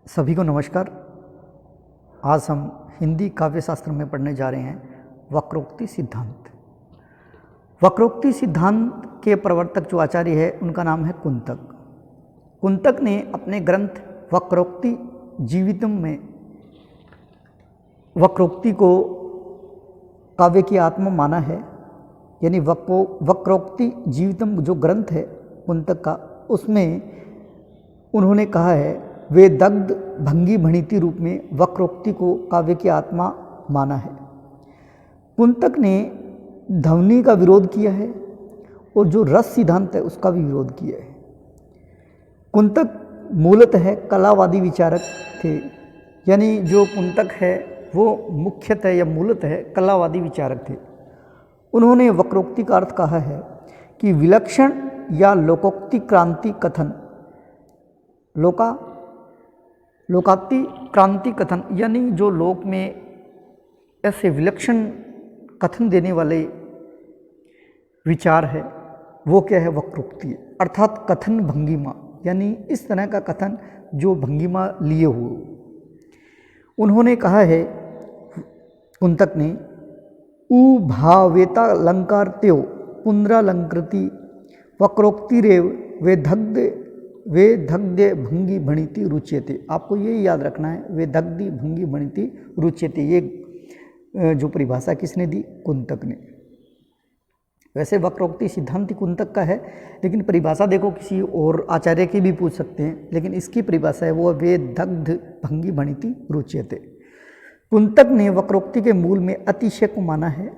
सभी को नमस्कार। आज हम हिंदी काव्य शास्त्र में पढ़ने जा रहे हैं वक्रोक्ति सिद्धांत। वक्रोक्ति सिद्धांत के प्रवर्तक जो आचार्य है उनका नाम है कुंतक। कुंतक ने अपने ग्रंथ वक्रोक्ति जीवितम में वक्रोक्ति को काव्य की आत्मा माना है। यानी वक्रोक्ति जीवितम जो ग्रंथ है कुंतक का, उसमें उन्होंने कहा है वे दग्ध भंगी भणिति रूप में वक्रोक्ति को काव्य की आत्मा माना है। कुंतक ने ध्वनि का विरोध किया है और जो रस सिद्धांत है उसका भी विरोध किया है। कुंतक मूलतः कलावादी विचारक थे। यानी जो कुंतक है वो मुख्यतः या मूलतः कलावादी विचारक थे। उन्होंने वक्रोक्ति का अर्थ कहा है कि विलक्षण या लोकोक्ति क्रांति कथन, लोकाक्ति क्रांति कथन, यानी जो लोक में ऐसे विलक्षण कथन देने वाले विचार है वो क्या है, वक्रोक्ति है। अर्थात कथन भंगिमा, यानी इस तरह का कथन जो भंगिमा लिए हुए। उन्होंने कहा है कुंतक ने उभावेता अलंकारत्यो पुनरालंकृति वक्रोक्तिरेव वे दग्धे भंगी भणिति रुच्यते। आपको ये याद रखना है, वे दग्धि भंगी भणिति रुच्यते। ये जो परिभाषा किसने दी, कुंतक ने। वैसे वक्रोक्ति सिद्धांत कुंतक का है, लेकिन परिभाषा देखो किसी और आचार्य की भी पूछ सकते हैं, लेकिन इसकी परिभाषा है वो वे दग्ध भंगी भणिति रुच्यते। कुंतक ने वक्रोक्ति के मूल में अतिशय को माना है।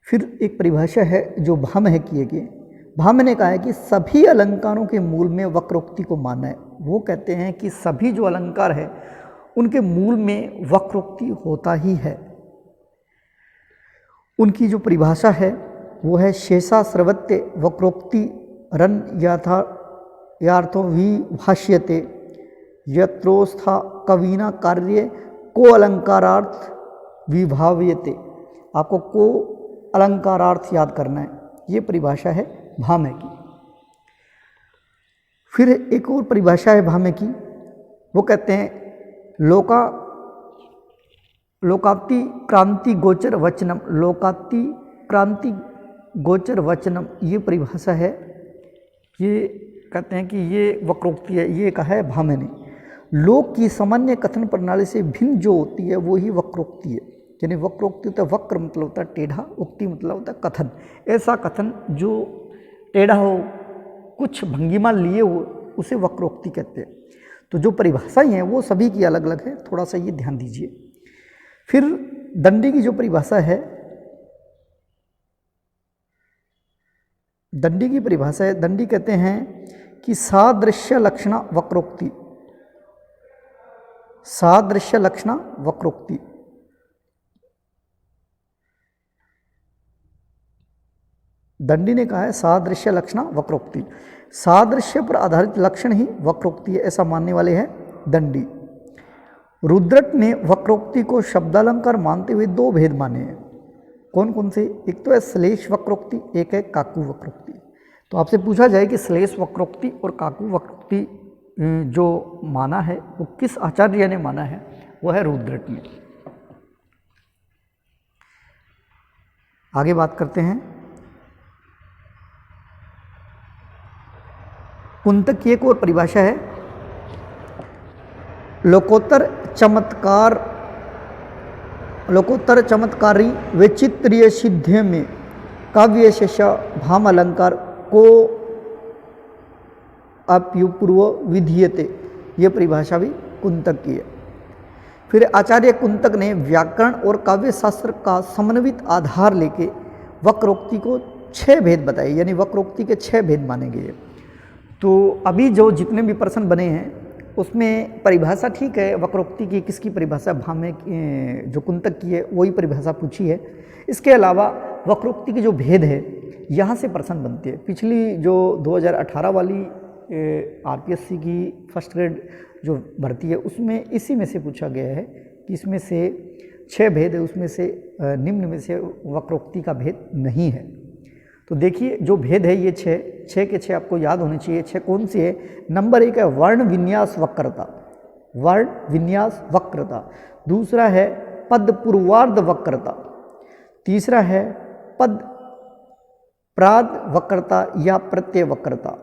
फिर एक परिभाषा है जो भामह किए गए। भामह ने कहा है कि सभी अलंकारों के मूल में वक्रोक्ति को माना है। वो कहते हैं कि सभी जो अलंकार है उनके मूल में वक्रोक्ति होता ही है। उनकी जो परिभाषा है वो है शेषा सर्वत्य वक्रोक्ति रन यार्थो विभाष्यते यत्रोस्था कविना कार्य को अलंकारार्थ विभाव्यते। आपको को अलंकारार्थ याद करना है। ये परिभाषा है भामह की। फिर एक और परिभाषा है भामह की, वो कहते हैं लोकाक्ति क्रांति गोचर वचनम। लोकाक्ति क्रांति गोचर वचनम, ये परिभाषा है। ये कहते हैं कि ये वक्रोक्ति है। ये कहा है भामह ने। लोक की सामान्य कथन प्रणाली से भिन्न जो होती है वो ही वक्रोक्ति है। यानी वक्रोक्ति होता है, वक्र मतलब होता है टेढ़ा, उक्ति मतलब होता है कथन। ऐसा कथन जो टेढ़ा हो, कुछ भंगिमा लिए हो, उसे वक्रोक्ति कहते हैं। तो जो परिभाषाएं हैं वो सभी की अलग अलग है, थोड़ा सा ये ध्यान दीजिए। फिर दंडी की जो परिभाषा है, दंडी की परिभाषा है, दंडी कहते हैं कि सादृश्य लक्षणा वक्रोक्ति। सादृश्य लक्षणा वक्रोक्ति। दंडी ने कहा है सादृश्य लक्षणा वक्रोक्ति। सादृश्य पर आधारित लक्षण ही वक्रोक्ति है, ऐसा मानने वाले हैं दंडी। रुद्रट ने वक्रोक्ति को शब्दालंकार मानते हुए दो भेद माने हैं। कौन कौन से? एक तो है श्लेष वक्रोक्ति, एक है काकू वक्रोक्ति। तो आपसे पूछा जाए कि श्लेष वक्रोक्ति और काकू वक्रोक्ति जो माना है वो किस आचार्य ने माना है, वो है रुद्रट ने। आगे बात करते हैं। कुंतक की एक और परिभाषा है, लोकोत्तर चमत्कारी वैचित्र्य सिद्ध में काव्य शेष भाम अलंकार को अप्युपूर्व विधीयते। ये परिभाषा भी कुंतक की है। फिर आचार्य कुंतक ने व्याकरण और काव्य शास्त्र का समन्वित आधार लेके वक्रोक्ति को 6 भेद बताए। यानी वक्रोक्ति के 6 भेद माने गए। तो अभी जो जितने भी प्रश्न बने हैं उसमें परिभाषा ठीक है वक्रोक्ति की, किसकी परिभाषा, भामह जो कुंतक की है वही परिभाषा पूछी है। इसके अलावा वक्रोक्ति के जो भेद है यहाँ से प्रश्न बनते हैं। पिछली जो 2018 वाली आरपीएससी की फर्स्ट ग्रेड जो भर्ती है उसमें इसी में से पूछा गया है कि इसमें से 6 भेद है, उसमें से निम्न में से वक्रोक्ति का भेद नहीं है। तो देखिए जो भेद है ये छः के छः आपको याद होने चाहिए। छः कौन सी है? नंबर 1 है वर्ण विन्यास वक्रता, वर्ण विन्यास वक्रता, दूसरा है पद पूर्वार्ध वक्रता, तीसरा है पद प्राद वक्रता या प्रत्यय वक्रता,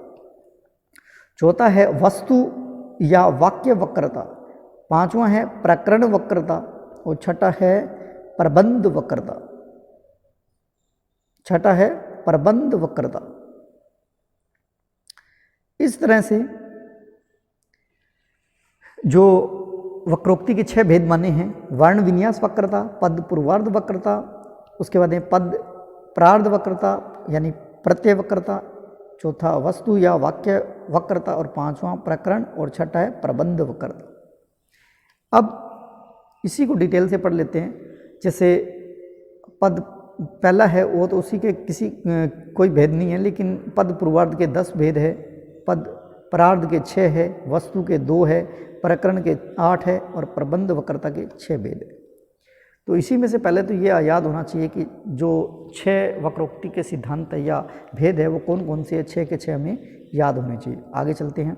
चौथा है वस्तु या वाक्य वक्रता, पांचवा है प्रकरण वक्रता और छठा है प्रबंध वक्रता। छठा है प्रबंध वक्रता। इस तरह से जो वक्रोक्ति के 6 भेद माने हैं, वर्ण विन्यास वक्रता, पद पूर्वार्ध वक्रता, उसके बाद में पद प्रार्ध वक्रता यानी प्रत्यय वक्रता, चौथा वस्तु या वाक्य वक्रता और पांचवा प्रकरण और छठा है प्रबंध वक्रता। अब इसी को डिटेल से पढ़ लेते हैं। जैसे पद पहला है वो तो उसी के किसी कोई भेद नहीं है, लेकिन पद पूर्वार्ध के 10 भेद है, पद प्रार्ध के 6 है, वस्तु के 2 है, प्रकरण के 8 है और प्रबंध वक्रता के 6 भेद है। तो इसी में से पहले तो ये याद होना चाहिए कि जो 6 वक्रोक्ति के सिद्धांत या भेद है वो कौन कौन से 6 के 6 हमें याद होने चाहिए। आगे चलते हैं।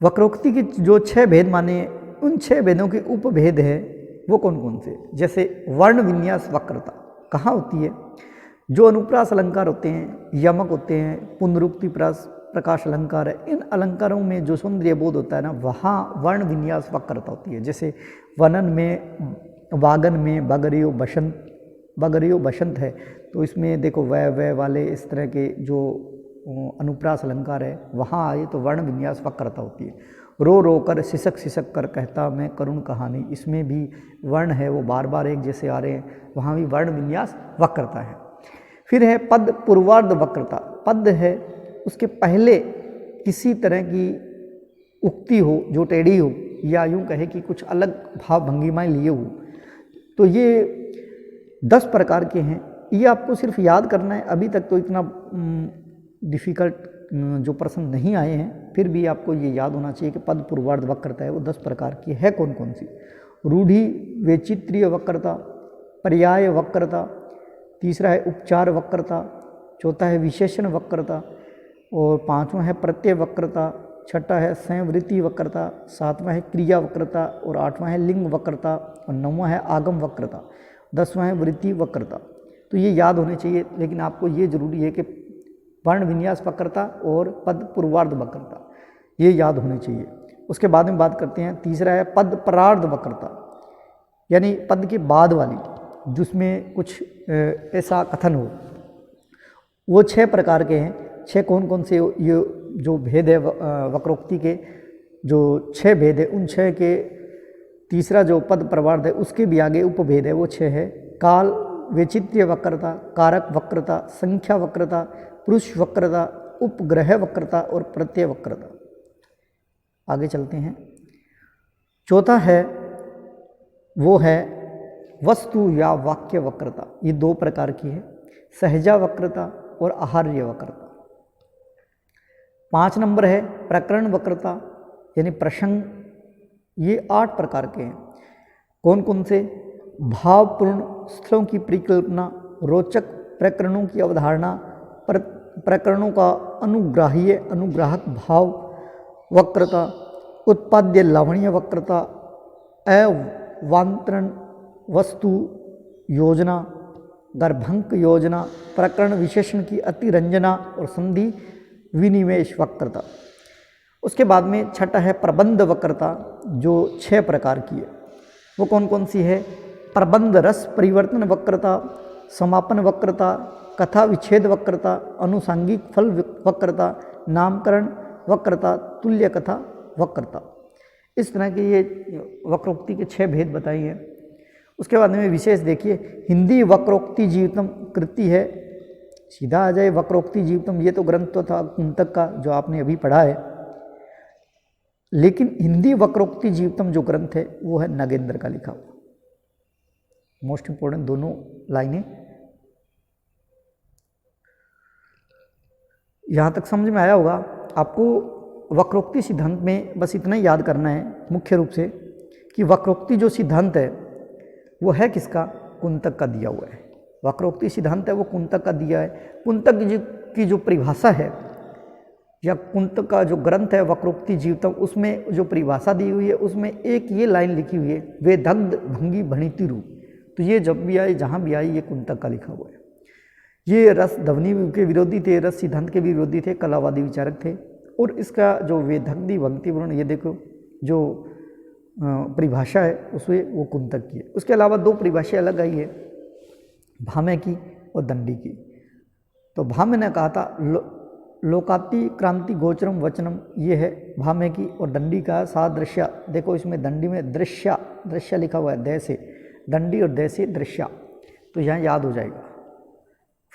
वक्रोक्ति के जो 6 भेद माने, उन 6 भेदों के उपभेद है वो कौन कौन से। जैसे वर्ण विन्यास वक्रता कहाँ होती है? जो अनुप्रास अलंकार होते हैं, यमक होते हैं, पुनरुक्ति प्रकाश अलंकार है, इन अलंकारों में जो सौंदर्य बोध होता है ना, वहाँ वर्ण विन्यास वक्रता होती है। जैसे वनन में, वागन में बगरियो बसंत है, तो इसमें देखो वह वाले इस तरह के जो अनुप्रास अलंकार है वहाँ आए तो वर्ण विन्यास वक्रता होती है। रो कर सिसक कर कहता मैं करुण कहानी, इसमें भी वर्ण है वो बार बार एक जैसे आ रहे हैं, वहाँ भी वर्ण विन्यास वक्रता है। फिर है पद पूर्वार्ध वक्रता। पद है उसके पहले किसी तरह की उक्ति हो जो टेढ़ी हो, या यूँ कहे कि कुछ अलग भाव भंगिमाएँ लिए हो, तो ये 10 प्रकार के हैं। ये आपको सिर्फ याद करना है। अभी तक तो इतना डिफ़िकल्ट जो प्रश्न नहीं आए हैं, फिर भी आपको ये याद होना चाहिए कि पद पूर्वार्ध वक्रता है वो 10 प्रकार की है। कौन कौन सी? रूढ़ि वैचित्र्य वक्रता, पर्याय वक्रता, तीसरा है उपचार वक्रता, चौथा है विशेषण वक्रता और पांचवा है प्रत्यय वक्रता, छठा है संवृत्ति वक्रता, सातवां है क्रिया वक्रता और आठवां है लिंग वक्रता और नौवां है आगम वक्रता, 10वां है वृत्ति वक्रता। तो ये याद होने चाहिए, लेकिन आपको ये जरूरी है कि वर्ण विन्यास वक्रता और पद पूर्वार्ध वक्रता ये याद होने चाहिए। उसके बाद में बात करते हैं। तीसरा है पद प्रार्ध वक्रता, यानी पद के बाद वाली, जिसमें कुछ ऐसा कथन हो। वो 6 प्रकार के हैं। 6 कौन कौन से? ये जो भेद है वक्रोक्ति के, जो 6 भेद है, उन 6 के तीसरा जो पद प्रवार्ध है उसके भी आगे उपभेद है, वो 6 है। काल वैचित्र्य वक्रता, कारक वक्रता, संख्या वक्रता, पुरुष वक्रता, उपग्रह वक्रता और प्रत्यय वक्रता। आगे चलते हैं। चौथा है वो है वस्तु या वाक्य वक्रता। ये 2 प्रकार की है, सहजा वक्रता और आहार्य वक्रता। 5 नंबर है प्रकरण वक्रता, यानी प्रसंग। ये 8 प्रकार के हैं। कौन कौन से? भावपूर्ण स्थलों की परिकल्पना, रोचक प्रकरणों की अवधारणा, प्रकरणों का अनुग्राहक भाव वक्रता, उत्पाद्य लावण्य वक्रता, अवांतरण वस्तु योजना, गर्भंक योजना, प्रकरण विशेषण की अतिरंजना और संधि विनिवेश वक्रता। उसके बाद में छठा है प्रबंध वक्रता, जो 6 प्रकार की है। वो कौन कौन सी है? प्रबंध रस परिवर्तन वक्रता, समापन वक्रता, कथा विच्छेद वक्रता, अनुसांगिक फल वक्रता, नामकरण वक्रता, तुल्य कथा वक्रता। इस तरह के ये वक्रोक्ति के 6 भेद बताए हैं। उसके बाद में विशेष देखिए, हिंदी वक्रोक्ति जीवितम कृति है। सीधा आ जाए वक्रोक्ति जीवितम, ये तो ग्रंथ तो था कुंतक का जो आपने अभी पढ़ा है, लेकिन हिंदी वक्रोक्ति जीवितम जो ग्रंथ है वो है नगेंद्र का लिखा हुआ। मोस्ट इंपॉर्टेंट दोनों लाइनें यहाँ तक समझ में आया होगा आपको। वक्रोक्ति सिद्धांत में बस इतना ही याद करना है मुख्य रूप से कि वक्रोक्ति जो सिद्धांत है वो है किसका? कुंतक का दिया हुआ है। वक्रोक्ति सिद्धांत है वो कुंतक का दिया है। कुंतक की जो परिभाषा है या कुंतक का जो ग्रंथ है वक्रोक्ति जीवितम, उसमें जो परिभाषा दी हुई है उसमें एक ये लाइन लिखी हुई है, वे दग्ध भंगी भणिति रूप। तो ये जब भी आई, जहाँ भी आई, ये कुंतक का लिखा हुआ है। ये रस ध्वनि के विरोधी थे, रस सिद्धांत के भी विरोधी थे, कलावादी विचारक थे। और इसका जो वेदग्धि भक्ति वर्ण, ये देखो जो परिभाषा है उसमें वो कुंतक की है। उसके अलावा दो परिभाषाएं अलग आई है, भामे की और दंडी की। तो भामे ने कहा था लोकाति क्रांति गोचरम वचनम, ये है भामे की। और दंडी का सादृश्य, देखो इसमें दंडी में दृश्य, दृश्य लिखा हुआ है, दय से दंडी और दय से दृश्य, तो यहाँ याद हो जाएगा।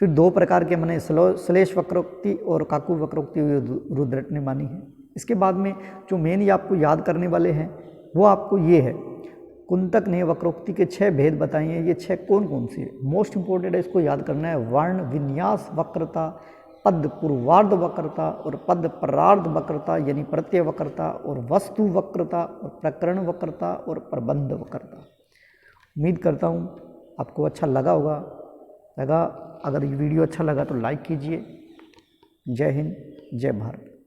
फिर दो प्रकार के मैंने श्लेष वक्रोक्ति और काकु वक्रोक्ति रुद्रट ने मानी है। इसके बाद में जो मेन ये आपको याद करने वाले हैं वो आपको ये है, कुंतक ने वक्रोक्ति के 6 भेद बताए हैं। ये 6 कौन कौन से है, मोस्ट इंपॉर्टेंट है, इसको याद करना है। वर्ण विन्यास वक्रता, पद पूर्वार्ध वक्रता और पद परार्ध वक्रता यानी प्रत्यय वक्रता, और वस्तु वक्रता और प्रकरण वक्रता और प्रबंध वक्रता। उम्मीद करता हूँ आपको अच्छा लगा होगा। अगर ये वीडियो अच्छा लगा तो लाइक कीजिए। जय हिंद, जय भारत।